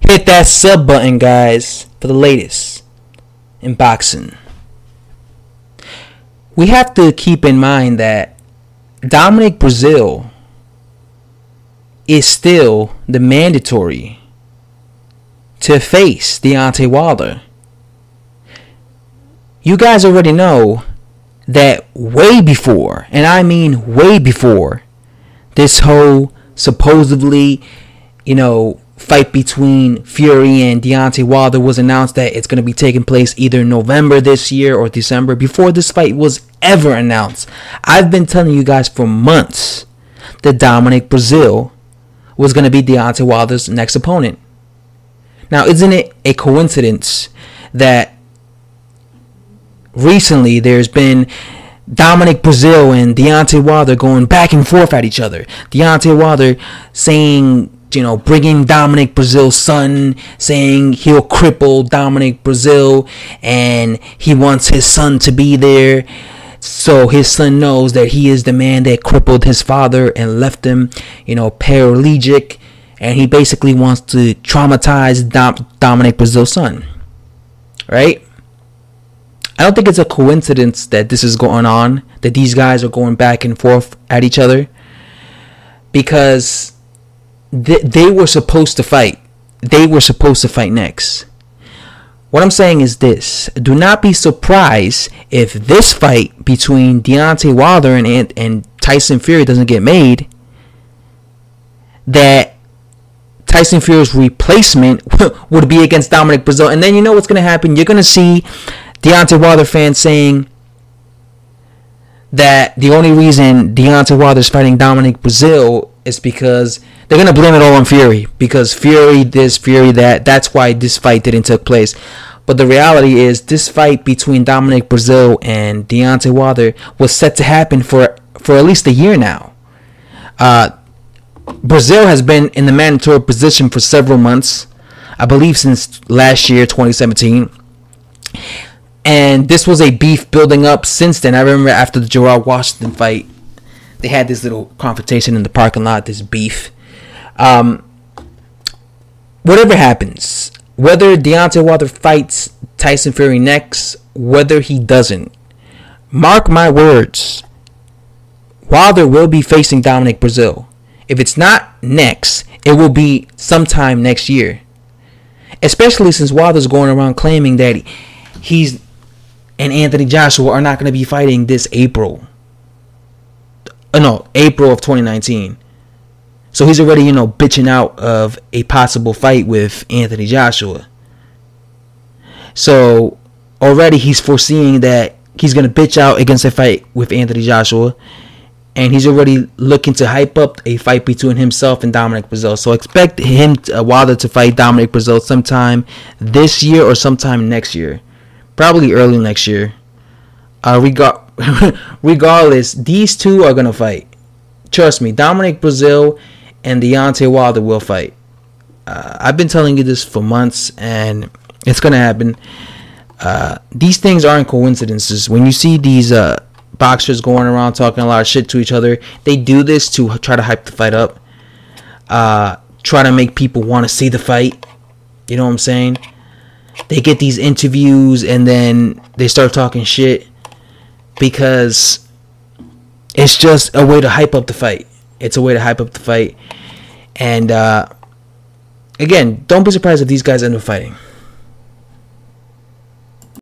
Hit that sub button, guys, for the latest in boxing. We have to keep in mind that Dominic Breazeale is still the mandatory to face Deontay Wilder. You guys already know that way before, and I mean way before, this whole supposedly, fight between Fury and Deontay Wilder was announced, that it's going to be taking place either November this year or December. Before this fight was ever announced, I've been telling you guys for months that Dominic Breazeale was going to be Deontay Wilder's next opponent. Now, isn't it a coincidence that recently there's been Dominic Breazeale and Deontay Wilder going back and forth at each other? Deontay Wilder saying, bringing Dominic Breazeale's son, saying he'll cripple Dominic Breazeale and he wants his son to be there so his son knows that he is the man that crippled his father and left him, paraplegic, and he basically wants to traumatize Dominic Breazeale's son, right? I don't think it's a coincidence that this is going on, that these guys are going back and forth at each other, because they were supposed to fight. They were supposed to fight next. What I'm saying is this: do not be surprised if this fight between Deontay Wilder and Tyson Fury doesn't get made, that Tyson Fury's replacement would be against Dominic Breazeale. And then you know what's going to happen? You're going to see Deontay Wilder fans saying that the only reason Deontay Wilder is fighting Dominic Breazeale is because they're going to blame it all on Fury. Because Fury this, Fury that. That's why this fight didn't take place. But the reality is, this fight between Dominic Breazeale and Deontay Wilder was set to happen for at least a year now. Breazeale has been in the mandatory position for several months. I believe since last year, 2017. And this was a beef building up since then. I remember after the Gerard Washington fight, they had this little confrontation in the parking lot, this beef. Whatever happens, whether Deontay Wilder fights Tyson Fury next, whether he doesn't, mark my words, Wilder will be facing Dominic Breazeale. If it's not next, it will be sometime next year. Especially since Wilder's going around claiming that he's and Anthony Joshua are not going to be fighting this April. April of 2019. So he's already, bitching out of a possible fight with Anthony Joshua. So already he's foreseeing that he's going to bitch out against a fight with Anthony Joshua. And he's already looking to hype up a fight between himself and Dominic Breazeale. So expect Wilder to fight Dominic Breazeale sometime this year or sometime next year. Probably early next year. Regardless, these two are going to fight. Trust me, Dominic Breazeale and Deontay Wilder will fight. I've been telling you this for months, and it's going to happen. These things aren't coincidences. When you see these boxers going around talking a lot of shit to each other, they do this to try to hype the fight up. Try to make people want to see the fight. You know what I'm saying? They get these interviews and then they start talking shit because it's just a way to hype up the fight. It's a way to hype up the fight. And again, don't be surprised if these guys end up fighting.